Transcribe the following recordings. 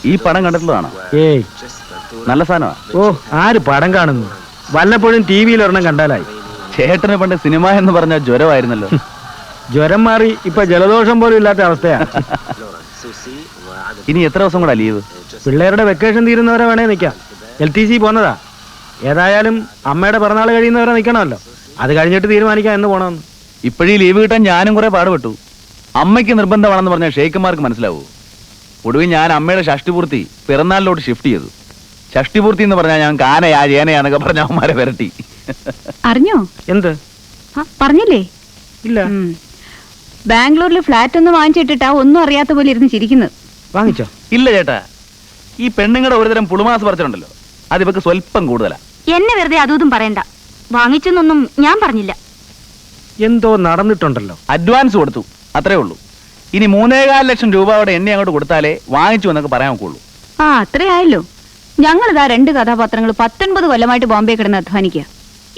ഈ പടം കണ്ടിട്ടുള്ളതാണോ? ഏയ്, നല്ല സാധനമാ. ഓ, ആര് പടം കാണുന്നു? വല്ലപ്പോഴും ടി വിയിൽ ഒരെണ്ണം കണ്ടാലായി. ചേട്ടന് പണ്ട് സിനിമ എന്ന് പറഞ്ഞ ജ്വരമായിരുന്നല്ലോ. ജ്വരം മാറി ഇപ്പൊ ജലദോഷം പോലും ഇല്ലാത്ത അവസ്ഥയാണ്. ഇനി എത്ര ദിവസം കൂടെ ലീവ്? പിള്ളേരുടെ വെക്കേഷൻ തീരുന്നവരെ വേണേ നിൽക്കാം. LTC പോന്നതാ. ഏതായാലും അമ്മയുടെ പിറന്നാൾ കഴിയുന്നവരെ നിൽക്കണമല്ലോ. അത് കഴിഞ്ഞിട്ട് തീരുമാനിക്കാം എന്ന് പോണമെന്ന്. ഇപ്പോഴീ ലീവ് കിട്ടാൻ ഞാനും കുറെ പാടുപെട്ടു. അമ്മയ്ക്ക് നിർബന്ധമാണെന്ന് പറഞ്ഞാൽ ഷെയ്ഖന്മാർക്ക് മനസ്സിലാവൂ. ഒടുവിൽ ഞാൻ അമ്മയുടെ ഷഷ്ടിപൂർത്തി പിറന്നാളിലോട്ട് ഷിഫ്റ്റ് ചെയ്തു. ഷഷ്ടിപൂർത്തി എന്ന് പറഞ്ഞാൽ ഞാൻ കാനയാ ചേനയാന്നൊക്കെ പറഞ്ഞ അമ്മമാരെ വരട്ടി. അറിഞ്ഞോ? എന്ത് പറഞ്ഞില്ലേ? ഇല്ല. ബാംഗ്ലൂരിൽ ഫ്ലാറ്റ് ഒന്ന് വാങ്ങിച്ചിട്ടിട്ടാ ഒന്നും അറിയാത്ത പോലെ ഇരുന്ന് ചിരിക്കുന്നത്. വാങ്ങിച്ചോ? ഇല്ല ചേട്ടാ, ഈ പെണ്ണുങ്ങളുടെ ഒരുതരം പുളുമാസ് പറിച്ചിട്ടുണ്ടല്ലോ, അത് ഇവക്ക് സ്വല്പം കൂടുതലാ. എന്നെ വെറുതെ അതും പറയണ്ട. വാങ്ങിച്ചെന്നൊന്നും ഞാൻ പറഞ്ഞില്ല. എന്തോ നടന്നിട്ടുണ്ടല്ലോ. അഡ്വാൻസ് കൊടുത്തു, അത്രേ ഉള്ളൂ. ഇനി 3.25 ലക്ഷം രൂപയുടെ എണ്ണ അങ്ങോട്ട് കൊടുത്താലേ വാങ്ങിച്ചു എന്നൊക്കെ പറയാൻ നോക്കുള്ളൂ. ആ, അത്രേ ആയല്ലോ. ഞങ്ങളിതാ 2 കഥാപാത്രങ്ങൾ 19 കൊല്ലമായിട്ട് ബോംബെ കിടന്ന് അധ്വാനിക്കുക.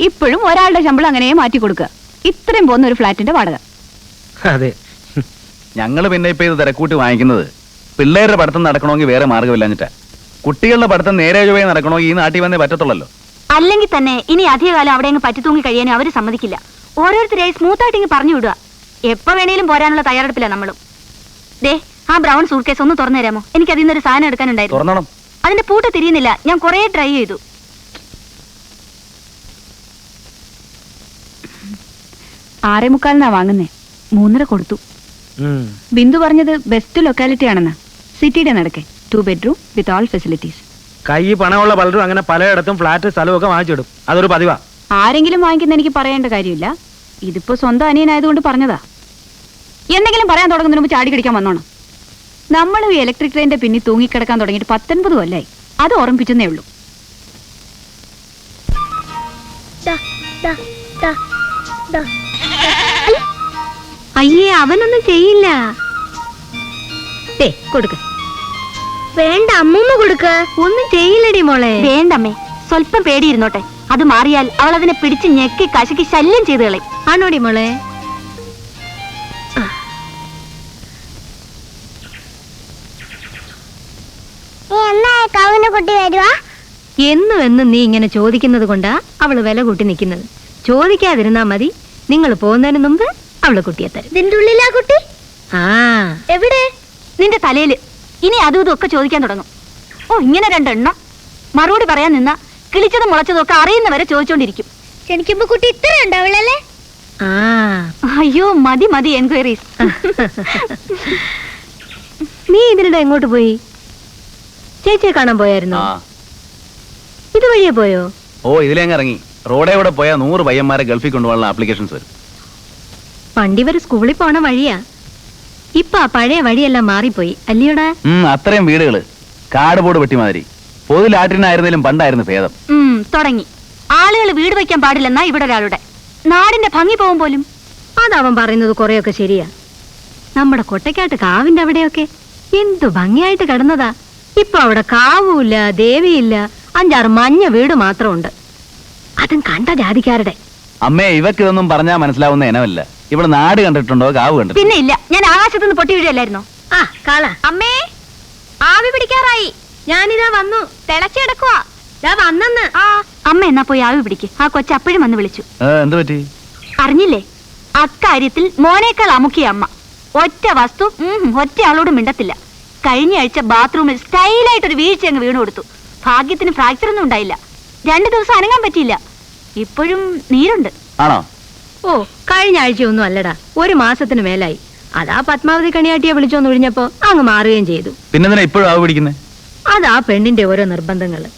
ഇപ്പോഴും ഒരാളുടെ ശമ്പളം അങ്ങനെ മാറ്റി കൊടുക്കുക. ഇത്രയും പോകുന്ന ഒരു ഫ്ലാറ്റിന്റെ വാടക. അതെ, ഞങ്ങൾ പിന്നെ ഇപ്പൊ ഇത് തിരക്കൂട്ടി വാങ്ങിക്കുന്നത് പിള്ളേരുടെ പഠിത്തം നടക്കണമെങ്കിൽ വേറെ മാർഗമില്ലാഞ്ഞിട്ടാ. കുട്ടികളുടെ പഠിത്തം നേരെ ചൊവ്വേ നടക്കണമെങ്കിൽ ഈ നാട്ടിൽ വന്നേ പറ്റത്തുള്ളല്ലോ. അല്ലെങ്കിൽ തന്നെ ഇനി അധികകാലം അവിടെ അങ്ങ് പറ്റിത്തൂങ്ങി കഴിയാനും അവര് സമ്മതിക്കില്ല. ഓരോരുത്തരെയായി സ്മൂത്തായിട്ട് ഇങ്ങ് പറഞ്ഞു വിടുക. എപ്പോ വേണേലും പോരാനുള്ള തയ്യാറെടുപ്പില്ല നമ്മളും. ദേ, ആ ബ്രൗൺ സൂട്ട് കേസ് ഒന്ന് തുറന്നു തരാമോ? എനിക്ക് അതിൽ നിന്നൊരു സാധനം എടുക്കാനുണ്ടായിരുന്നു. അതിന്റെ പൂട്ട് തിരിയുന്നില്ല. ഞാൻ കുറെ ട്രൈ ചെയ്തു. 6:45 വാങ്ങുന്നേ. 3.5 കൊടുത്തു. ബിന്ദു പറഞ്ഞത് ബെസ്റ്റ് ലൊക്കാലിറ്റി ആണെന്ന്. സിറ്റിയുടെ നടക്കെ 2 bedroom വിത്ത് ഓൾ ഫെസിലിറ്റീസ്. കൈ പണമുള്ള പലരും അങ്ങനെ പലയിടത്തും ഫ്ലാറ്റ് സ്ഥലമൊക്കെ വാങ്ങിച്ചിടും. അതൊരു പതിവാ. ആരെങ്കിലും വാങ്ങിക്കുന്ന എനിക്ക് പറയേണ്ട കാര്യമില്ല. ഇതിപ്പോ സ്വന്തം അനിയനായതുകൊണ്ട് പറഞ്ഞതാ. എന്തെങ്കിലും പറയാൻ തുടങ്ങുന്നതിന് മുമ്പ് ചാടി കടിക്കാൻ വന്നോണം. നമ്മൾ ഈ ഇലക്ട്രിക് ട്രെയിനിന്റെ പിന്നിൽ തൂങ്ങിക്കിടക്കാൻ തുടങ്ങിയിട്ട് 19 കൊല്ലായി. അത് ഓർമ്മിപ്പിച്ചെന്നേ ഉള്ളൂ. അയ്യേ, അവനൊന്നും ചെയ്യില്ല. കൊടുക്ക. വേണ്ട, അമ്മൂമ്മ കൊടുക്ക. ഒന്നും ചെയ്യില്ലടി മോളെ. വേണ്ടമ്മേ, സ്വല്പം പേടിയിരുന്നോട്ടെ. അത് മാറിയാൽ അവൾ അതിനെ പിടിച്ച് ഞെക്കി കശക്കി ശല്യം ചെയ്ത് കളയും. ആണോടി മോളെ? എന്നും നീ ഇങ്ങനെ ചോദിക്കുന്നത് കൊണ്ടാ അവള് വില കൂട്ടി നിൽക്കുന്നത്. ചോദിക്കാതിരുന്നാ മതി. നിങ്ങൾ പോകുന്നതിന് മുമ്പ് അവള് കുട്ടിയെ തരും. ഇതിന്റെ ഉള്ളിലാ കുട്ടി? ആ, എവിടെ? നിന്റെ തലയില്. ഇനി അതും ഇതും ഒക്കെ ചോദിക്കാൻ തുടങ്ങും. ഓ, ഇങ്ങനെ 2 എണ്ണം മറുപടി പറയാൻ നിന്ന കിളിച്ചതും മുളച്ചതും ഒക്കെ അറിയുന്നവരെ ചോദിച്ചോണ്ടിരിക്കും. എനിക്കിപ്പോ കുട്ടി ഇത്ര ഉണ്ടാവില്ലല്ലേ? അയ്യോ, മതി മതി എൻക്വയറീസ്. നീ ഇതിനിടെ എങ്ങോട്ട് പോയി? ചേച്ചിയെ കാണാൻ പോയായിരുന്നോ? ഇതുവഴിയെ പോയോ? ഓ, ഇതിലേങ്ങ് ഇറങ്ങി. റോഡേ കൂടെ പോയാൽ 100 പയ്യന്മാരെ ഗൾഫിൽ കൊണ്ടുപോകാനുള്ള ആപ്ലിക്കേഷൻസ് വരും. പണ്ടിവര് സ്കൂളിൽ പോണ വഴിയാ. ഇപ്പൊ ആ പഴയ വഴിയെല്ലാം മാറിപ്പോയി അല്ലയോടാ? അത്രയും വീടുകള് കാടുപോട് വെട്ടിമാതിരി. പൊതുലാട്ടിനായിരുന്നാലും പണ്ടായിരുന്നു ഭേദം. തുടങ്ങി. ആളുകൾ വീട് വയ്ക്കാൻ പാടില്ലെന്നാ ഇവിടെ ഒരാളുടെ. നാടിന്റെ ഭംഗി പോകും പോലും. അതവൻ പറയുന്നത് കുറെയൊക്കെ ശരിയാ. നമ്മുടെ കൊട്ടക്കാട്ട് കാവിന്റെ അവിടെയൊക്കെ എന്തു ഭംഗിയായിട്ട് കിടന്നതാ. ഇപ്പൊ അവിടെ കാവുമില്ല, ദേവിയില്ല. 5-6 മഞ്ഞ വീട് മാത്രമുണ്ട്. അതും കണ്ട ജാതിക്കാരുടെ. അമ്മേ, ഇവക്ക് ഇതൊന്നും പറഞ്ഞാൽ മനസ്സിലാവുന്ന ഇനമല്ല. ഇവിടെ നാട് കണ്ടിട്ടുണ്ടോ, കാവ് കണ്ടിട്ടുണ്ടോ? പിന്നെ ഇല്ല. ഞാൻ ആകാശത്തുനിന്ന് പൊട്ടി വീഴല്ലായിരുന്നോ? അമ്മേ, ആവി പിടിക്കാറായി. ഞാനിതാ വന്നു. തിളച്ചെടുക്കുവാ. വന്നെന്ന്. അമ്മ എന്നാ പോയി ആവി പിടിക്ക്. ആ കൊച്ചു അപ്പോഴും വന്ന് വിളിച്ചു. എന്ത് പറ്റി? അറിഞ്ഞില്ലേ? അക്കാര്യത്തിൽ മോനേക്കാൾ അമുക്കിയ അമ്മ. ഒറ്റ വസ്തു ഒറ്റ ആളോട് മിണ്ടത്തില്ല. കഴിഞ്ഞ ആഴ്ച ബാത്റൂമിൽ സ്റ്റൈലായിട്ടൊരു വീഴ്ച അങ്ങ് വീണു കൊടുത്തു. ഭാഗ്യത്തിന് ഫ്രാക്ചർ ഒന്നും ഉണ്ടായില്ല. 2 ദിവസം അനങ്ങാൻ പറ്റിയില്ല. ഇപ്പോഴും നീരുണ്ട്. ആണോ? ഓ, കഴിഞ്ഞ ആഴ്ചയൊന്നും അല്ലടാ, 1 മാസത്തിന് മേലായി. അതാ പത്മാവതി കണിയാട്ടിയെ വിളിച്ചോന്ന് ഒഴിഞ്ഞപ്പോ അങ്ങ് മാറുകയും ചെയ്തു. പിന്നെ ഇപ്പോഴും ആവ് പിടിക്കുന്നേ? അതാ പെണ്ണിന്റെ ഓരോ നിർബന്ധങ്ങള്.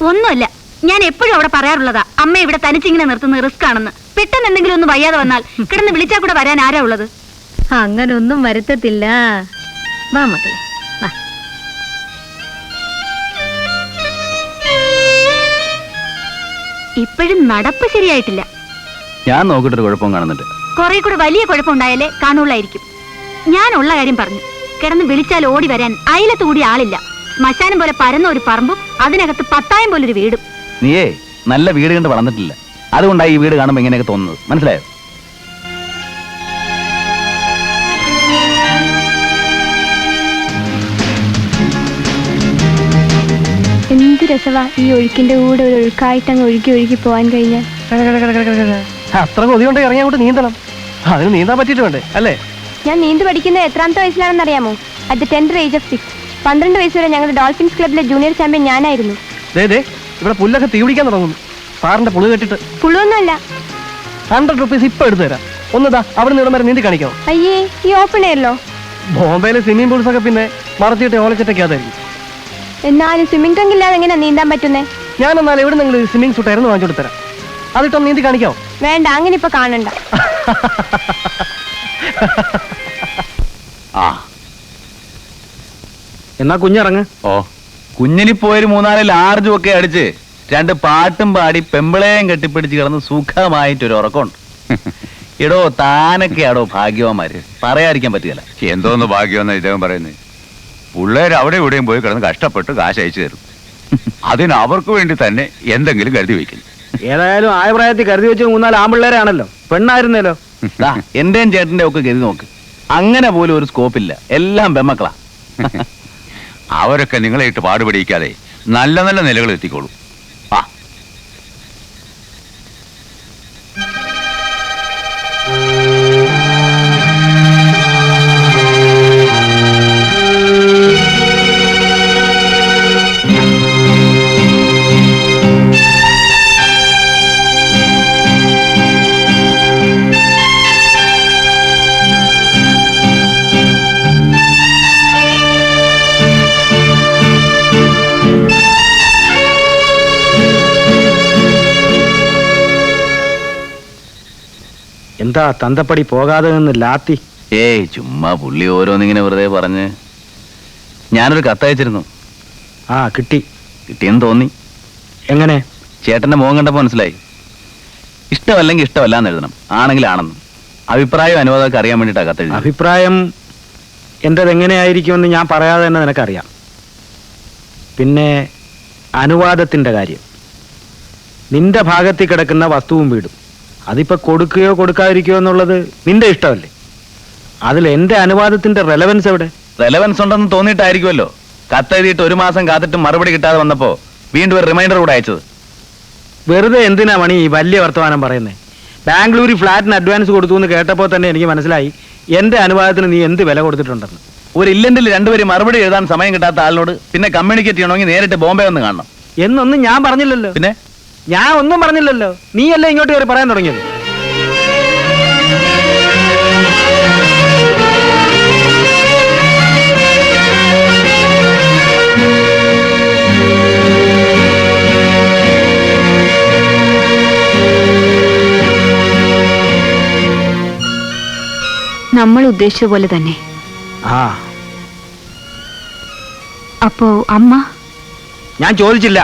ഒന്നുമല്ല, ഞാൻ എപ്പോഴും അവിടെ പറയാറുള്ളതാ, അമ്മ ഇവിടെ തനിച്ചിങ്ങനെ നിർത്തുന്നത് റിസ്ക് ആണെന്ന്. പെട്ടെന്ന് എന്തെങ്കിലും ഒന്ന് വയ്യാതെ വന്നാൽ കിടന്ന് വിളിച്ചാൽ കൂടെ വരാൻ ആരാ ഉള്ളത്? അങ്ങനൊന്നും വരുത്തത്തില്ല. വാ മക്കളെ, വാ. ഇപ്പോഴും നടപ്പ് ശരിയായിട്ടില്ല. ഞാൻ നോക്കിട്ടൊരു കുഴപ്പം കാണുന്നുണ്ട്. കുറെ കൂടെ വലിയ കുഴപ്പമുണ്ടായാലേ കാണുള്ളായിരിക്കും. ഞാൻ ഉള്ള കാര്യം പറഞ്ഞു. കിടന്ന് വിളിച്ചാൽ ഓടി വരാൻ അയലത്ത് കൂടി ആളില്ല. ശ്മശാനം പോലെ പരന്ന ഒരു പറമ്പും അതിനകത്ത് 10,000 പോലൊരു വീടും. നീയേ നല്ല വീട് കണ്ട് വളർന്നിട്ടില്ല. അതുകൊണ്ടാണ് ഈ വീട് കാണുമ്പോ ഇങ്ങനെയൊക്കെ തോന്നുന്നത്. മനസ്സിലായോ? രസവാ ഈ ഒഴുക്കിന്റെ കൂടെ ഒരു ഒഴുക്കായിട്ടങ്ങ് ഒഴുകി ഒഴുകി പോവാൻ കഴിഞ്ഞാൽ. അത്ര കൊതികൊണ്ട് ഇറങ്ങി അങ്ങോട്ട് നീന്തണം. അതിന് നീന്താൻ പറ്റിയിട്ട് വേണ്ടേ അല്ലേ? ഞാൻ നീന്ത് പഠിക്കുന്നത് എത്രാമത്തെ വയസ്സിലാണെന്ന് അറിയാമോ? At the tenth age of 6. 12 വയസ്സ് വരെ ഞങ്ങളുടെ ഡോൾഫിൻസ് ക്ലബിലെ ജൂനിയർ ചാമ്പ്യൻ ഞാനായിരുന്നു. ഇവിടെ പുല്ലൊക്കെ തീ പിടിക്കാൻ തുടങ്ങുന്നു. സാറിന്റെ പുളു കെട്ടിട്ട് പുളുവൊന്നുമല്ല. 100 റുപ്പീസ് ഇപ്പൊ എടുത്തു തരാം. ഒന്നതാ അവിടെ നിന്ന് വരെ നീന്തി കാണിക്കാം. അയ്യേ, ഈ ഓപ്പൺ എയറിലോ? ബോംബെയിലെ സ്വിമ്മിംഗ് പൂൾസ് ഒക്കെ പിന്നെ മറച്ചിട്ട് ഓലച്ചിട്ടൊക്കെയാതായിരിക്കും. എന്നാലും സ്വിമ്മിംഗ് ടങ് ഇല്ലാതെ എങ്ങനെയാ നീന്താൻ പറ്റുന്നേ? ഞാൻ എന്നാൽ എവിടെ നിങ്ങൾ സ്വിമ്മിംഗ് സൂട്ട് ആയിരുന്നു വാങ്ങിച്ചു കൊടുത്തരാം. അതിട്ടൊന്ന് നീന്തി കാണിക്കാവോ? വേണ്ട, അങ്ങനെ ഇപ്പൊ കാണണ്ട. ആ എന്നാ കുഞ്ഞിറങ്ങ്. ഓ കുഞ്ഞിനി പോയൊരു 3-4 ലാർജും ഒക്കെ അടിച്ച് 2 പാട്ടും പാടി പെമ്പിളേയും കെട്ടിപ്പിടിച്ച് കിടന്ന് സുഖമായിട്ടൊരു ഉറക്കമുണ്ട്. എടോ താനൊക്കെയാടോ ഭാഗ്യവാന്മാര്, പറയാതിരിക്കാൻ പറ്റുകയില്ല. എന്തോന്ന് ഭാഗ്യമെന്ന് ഇദ്ദേഹം പറയുന്നത്? പിള്ളേർ അവിടെ ഇവിടെയും പോയി കിടന്ന് കഷ്ടപ്പെട്ട് കാശ് അയച്ചു തരും. അതിന് അവർക്ക് വേണ്ടി തന്നെ എന്തെങ്കിലും കരുതി വയ്ക്കുന്നു. ഏതായാലും ആയ പ്രായത്തിൽ കരുതി വെച്ച് 3-4 ആമ്പിള്ളേരാണല്ലോ. പെണ്ണായിരുന്നല്ലോ. എന്റെയും ചേട്ടന്റെ ഒക്കെ ഗതി നോക്ക്, അങ്ങനെ പോലും ഒരു സ്കോപ്പില്ല. എല്ലാം ബെമ്മക്കളാ. അവരൊക്കെ നിങ്ങളെ ഇട്ട് പാടുപെടിക്കാതെ നല്ല നല്ല നിലകൾ എത്തിക്കോളൂ. ആ എന്താ തന്തപ്പടി പോകാതെ നിന്ന് ലാത്തി? ഏയ് ചുമ്മാ പുള്ളി ഓരോന്നിങ്ങനെ വെറുതെ പറഞ്ഞ്. ഞാനൊരു കത്തയച്ചിരുന്നു. ആ കിട്ടി. കിട്ടിയെന്ന് തോന്നി. എങ്ങനെ? ചേട്ടന്റെ മുഖം കണ്ടപ്പോ മനസ്സിലായി. ഇഷ്ടമല്ലെങ്കിൽ ഇഷ്ടമല്ലാന്ന് എഴുതണം, ആണെങ്കിൽ ആണെന്നും. അഭിപ്രായം അനുവാദമൊക്കെ അറിയാൻ വേണ്ടിയിട്ടാണ് കത്തെഴുതി. അഭിപ്രായം എന്റേത് എങ്ങനെയായിരിക്കുമെന്ന് ഞാൻ പറയാതെ തന്നെ നിനക്കറിയാം. പിന്നെ അനുവാദത്തിന്റെ കാര്യം, നിന്റെ ഭാഗത്തിൽ കിടക്കുന്ന വസ്തുവും വീടും അതിപ്പോ കൊടുക്കുകയോ കൊടുക്കാതിരിക്കുകയോ എന്നുള്ളത് നിന്റെ ഇഷ്ടമല്ലേ? അതിൽ എന്റെ അനുവാദത്തിന്റെ റെലവൻസ് എവിടെ? റെലവൻസ് ഉണ്ടെന്ന് തോന്നിയിട്ടായിരിക്കുമല്ലോ കത്തെഴുതിയിട്ട് 1 മാസം കാത്തിട്ട് മറുപടി കിട്ടാതെ വന്നപ്പോ വീണ്ടും ഒരു റിമൈൻഡർ കൂടെ അയച്ചത്. വെറുതെ എന്തിനാ മണി ഈ വലിയ വർത്തമാനം പറയുന്നേ? ബാംഗ്ലൂരിൽ ഫ്ലാറ്റിന് അഡ്വാൻസ് കൊടുത്തു എന്ന് കേട്ടപ്പോൾ തന്നെ എനിക്ക് മനസ്സിലായി എന്റെ അനുവാദത്തിന് നീ എന്ത് വില കൊടുത്തിട്ടുണ്ടെന്ന്. ഒരു ഇല്ലെങ്കിൽ 2 പേര് മറുപടി എഴുതാൻ സമയം കിട്ടാത്ത ആളിനോട് പിന്നെ കമ്മ്യൂണിക്കേറ്റ് ചെയ്യണമെങ്കിൽ നേരിട്ട് ബോംബെ വന്ന് കാണണം. എന്നൊന്നും ഞാൻ പറഞ്ഞില്ലല്ലോ. പിന്നെ ഞാൻ ഒന്നും പറഞ്ഞില്ലല്ലോ. നീയല്ലേ ഇങ്ങോട്ട് കയറി പറയാൻ തുടങ്ങിയത്. നമ്മൾ ഉദ്ദേശിച്ച പോലെ തന്നെ. ആ അപ്പോ അമ്മ? ഞാൻ ചോദിച്ചില്ല.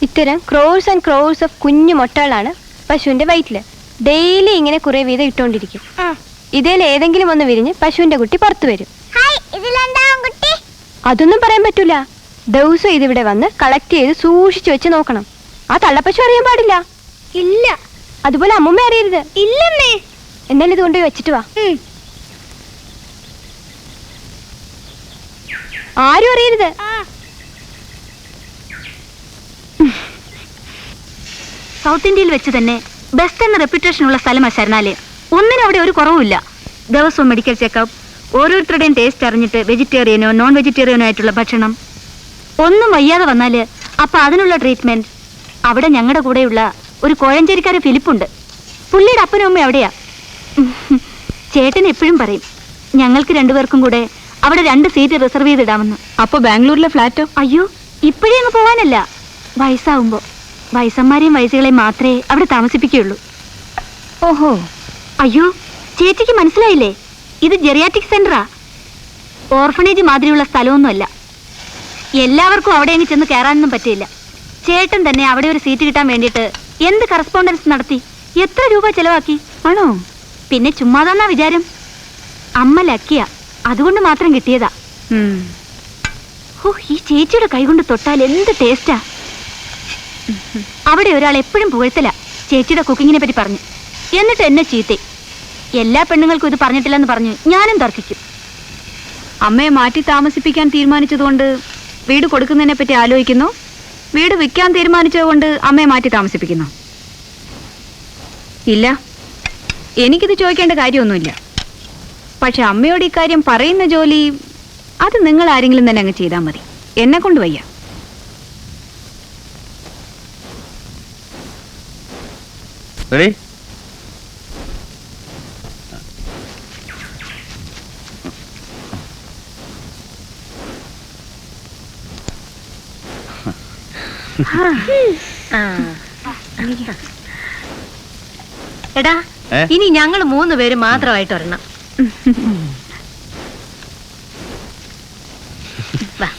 ഇത്തരം ക്രോഴ്സ് ആൻഡ് ക്രോഴ്സ് ഓഫ് കുഞ്ഞു മുട്ടകളാണ് പശുവിന്റെ വയറ്റില്. ഡെയിലി ഇങ്ങനെ കുറെ വീതം ഇട്ടോണ്ടിരിക്കും. ഇതിൽ ഏതെങ്കിലും ഒന്ന് വിരിഞ്ഞ് പശുവിന്റെ കുട്ടി പുറത്തു വരും. അതൊന്നും പറയാൻ പറ്റൂല. ദിവസം ഇതിവിടെ വന്ന് കളക്ട് ചെയ്ത് സൂക്ഷിച്ചു വെച്ച് നോക്കണം. ആ തള്ളപ്പശു അറിയാൻ പാടില്ല. ഇല്ല. അതുപോലെ അമ്മൂമ്മ അറിയരുത്. ഇല്ലമ്മേ. എന്നാലും ഇത് കൊണ്ടുപോയി വെച്ചിട്ട് വാ. ആരും അറിയരുത്. സൗത്ത് ഇന്ത്യയിൽ വെച്ച് തന്നെ ബെസ്റ്റ് എന്ന റെപ്യൂട്ടേഷൻ ഉള്ള സ്ഥലമാണ് ശരണാലയം. ഒന്നിനും അവിടെ ഒരു കുറവുമില്ല. ദിവസവും മെഡിക്കൽ ചെക്കപ്പ്, ഓരോരുത്തരുടെയും ടേസ്റ്റ് അറിഞ്ഞിട്ട് വെജിറ്റേറിയനോ നോൺ വെജിറ്റേറിയനോ ആയിട്ടുള്ള ഭക്ഷണം. ഒന്നും വയ്യാതെ വന്നാല് അപ്പൊ അതിനുള്ള ട്രീറ്റ്മെന്റ്. അവിടെ ഞങ്ങളുടെ കൂടെയുള്ള ഒരു കോഴഞ്ചേരിക്കാരൻ ഫിലിപ്പുണ്ട്. പുള്ളിയുടെ അപ്പനും അമ്മയും അവിടെയാ. ചേട്ടൻ എപ്പോഴും പറയും ഞങ്ങൾക്ക് 2 പേർക്കും കൂടെ അവിടെ 2 സീറ്റ് റിസർവ് ചെയ്തിടാമെന്ന്. അപ്പൊ ബാംഗ്ലൂരിലെ ഫ്ലാറ്റോ? അയ്യോ, ഇപ്പോഴേ അങ്ങ് പോവാനല്ല, വയസ്സാവുമ്പോ. വയസ്സന്മാരെയും വയസ്സുകളെയും മാത്രമേ അവിടെ താമസിപ്പിക്കുകയുള്ളൂ. ഓഹോ. അയ്യോ, ചേച്ചിക്ക് മനസ്സിലായില്ലേ? ഇത് ജെറിയാറ്റിക് സെന്ററാ. ഓർഫണേജ് മാതിരിയുള്ള സ്ഥലമൊന്നുമല്ല. എല്ലാവർക്കും അവിടെ അങ്ങ് ചെന്ന് കയറാനൊന്നും പറ്റില്ല. ചേട്ടൻ തന്നെ അവിടെ ഒരു സീറ്റ് കിട്ടാൻ വേണ്ടിയിട്ട് എന്ത് കറസ്പോണ്ടൻസ് നടത്തി, എത്ര രൂപ ചെലവാക്കി. ആണോ? പിന്നെ ചുമ്മാതാന്നാ വിചാരം. അമ്മ ലക്കിയാ, അതുകൊണ്ട് മാത്രം കിട്ടിയതാ. ഓ, ഈ ചേച്ചിയുടെ കൈകൊണ്ട് തൊട്ടാൽ എന്ത് ടേസ്റ്റാ. അവിടെ ഒരാൾ എപ്പോഴും പുകഴ്ത്തല ചേച്ചിയുടെ കുക്കിങ്ങിനെ പറ്റി പറഞ്ഞു. എന്നിട്ട് എന്നെ ചീത്തേ. എല്ലാ പെണ്ണുങ്ങൾക്കും ഇത് പറഞ്ഞിട്ടില്ലെന്ന് പറഞ്ഞു ഞാനും തർക്കിക്കും. അമ്മയെ മാറ്റി താമസിപ്പിക്കാൻ തീരുമാനിച്ചതുകൊണ്ട് വീട് കൊടുക്കുന്നതിനെ പറ്റി ആലോചിക്കുന്നു, വീട് വിൽക്കാൻ തീരുമാനിച്ചതുകൊണ്ട് അമ്മയെ മാറ്റി താമസിപ്പിക്കുന്നു. ഇല്ല, എനിക്കിത് ചോദിക്കേണ്ട കാര്യമൊന്നുമില്ല. പക്ഷെ അമ്മയോട് ഇക്കാര്യം പറയുന്ന ജോലി അത് നിങ്ങൾ ആരെങ്കിലും തന്നെ അങ്ങ് ചെയ്താൽ മതി. എന്നെ കൊണ്ട് വയ്യ. റെഡി? എടാ, ഏ? ഇനി ഞങ്ങൾ 3 പേര് മാത്രമായിട്ട് ഒരെണ്ണം. വാ.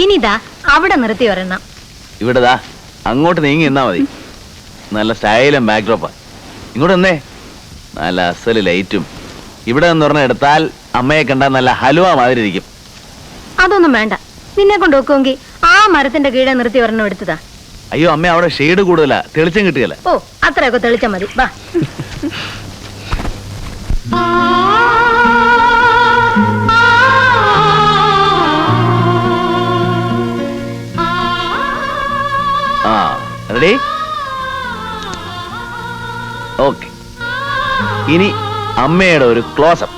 ഇനിതാ അവിടെ നിർത്തി ഒരെണ്ണം. ഇവിടെതാ അങ്ങോട്ട് നീങ്ങി നിന്നാ മതി. നല്ല സ്റ്റൈലും ബാക്ക്ഡ്രോപ്പാ. ഇങ്ങോട്ട് നിന്നേ. നല്ല അസല് ലൈറ്റും. ഇവിടെ നിന്ന് പറഞ്ഞ എടുത്താൽ അമ്മയെ കണ്ടാൽ നല്ല ഹലുവ മാതിരി ഇരിക്കും. അതൊന്നും വേണ്ട. നിന്നെ കൊണ്ട് നോക്കുമെങ്കിൽ ആ മരത്തിന്റെ കീഴെ നിർത്തി ഒരെണ്ണം എടുത്തതാ. അയ്യോ അമ്മ, അവിടെ ഷെയ്ഡ് കൂടുതലാ, തെളിച്ചം കിട്ടുകയല്ല. ഓ, അത്രയൊക്കെ തെളിച്ചാ മതി. വാ. ആ റെഡി? ഓക്കെ. ഇനി അമ്മയുടെ ഒരു ക്ലോസപ്പ്.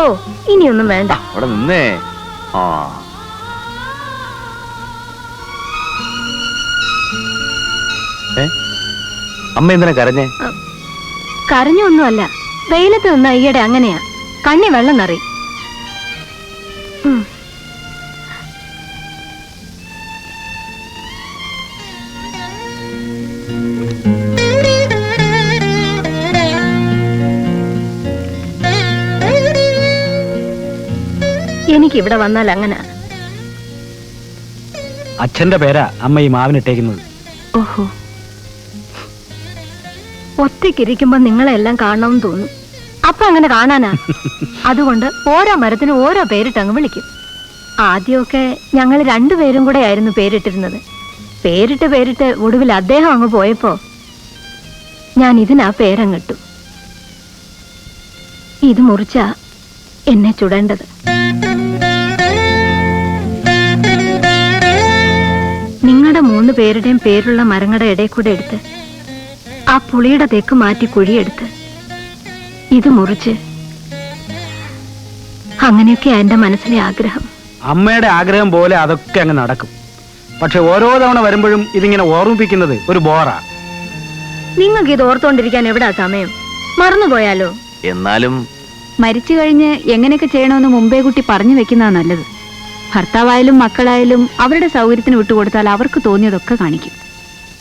ഓ, ഇനിയൊന്നും വേണ്ട. അവിടെ നിന്നേ. ആ അമ്മ എന്തിനാ കരഞ്ഞേ? കരഞ്ഞൊന്നുമല്ല, വെയിലത്ത് നിന്ന ഈയിടെ അങ്ങനെയാ, കണ്ണി വെള്ളം നിറയും. എനിക്ക് ഇവിടെ വന്നാൽ അങ്ങനെ. അച്ഛന്റെ പേരാ അമ്മ ഈ മാവിനിട്ടേക്കുന്നത്. ഓഹോ, ഒറ്റയ്ക്കിരിക്കുമ്പോ നിങ്ങളെല്ലാം കാണണമെന്ന് തോന്നും. അപ്പൊ അങ്ങനെ കാണാനാ. അതുകൊണ്ട് ഓരോ മരത്തിനും ഓരോ പേരിട്ടങ്ങ് വിളിക്കും. ആദ്യമൊക്കെ ഞങ്ങൾ 2 പേരും കൂടെ ആയിരുന്നു പേരിട്ടിരുന്നത്. പേരിട്ട് ഒടുവിൽ അദ്ദേഹം അങ്ങ് പോയപ്പോ ഞാൻ ഇതിനാ പേരങ്ങിട്ടു. ഇത് മുറിച്ചാ എന്നെ ചുടേണ്ടത്. നിങ്ങളുടെ 3 പേരുടെയും പേരുള്ള മരങ്ങളുടെ ഇടയിൽ കൂടെ എടുത്ത് ആ പുളിയുടെ തെക്ക് മാറ്റി കുഴിയെടുത്ത് ഇത് മുറിച്ച്, അങ്ങനെയൊക്കെയാ എന്റെ മനസ്സിലെ ആഗ്രഹം. അമ്മയുടെ ആഗ്രഹം പോലെ അതൊക്കെ അങ്ങ് നടക്കും. പക്ഷെ ഓരോ തവണ വരുമ്പോഴും ഇതിങ്ങനെ ഓർമ്മിപ്പിക്കുന്നത് ഒരു ബോറാ. നിങ്ങൾക്ക് ഇത് ഓർത്തോണ്ടിരിക്കാൻ എവിടാ സമയം? മറന്നുപോയാലോ? എന്നാലും മരിച്ചു കഴിഞ്ഞ് എങ്ങനെയൊക്കെ ചെയ്യണമെന്ന് മുമ്പേ കുട്ടി പറഞ്ഞു വെക്കുന്നതാണ് നല്ലത്. ഭർത്താവായാലും മക്കളായാലും അവരുടെ സൗകര്യത്തിന് വിട്ടുകൊടുത്താൽ അവർക്ക് തോന്നിയതൊക്കെ കാണിക്കും.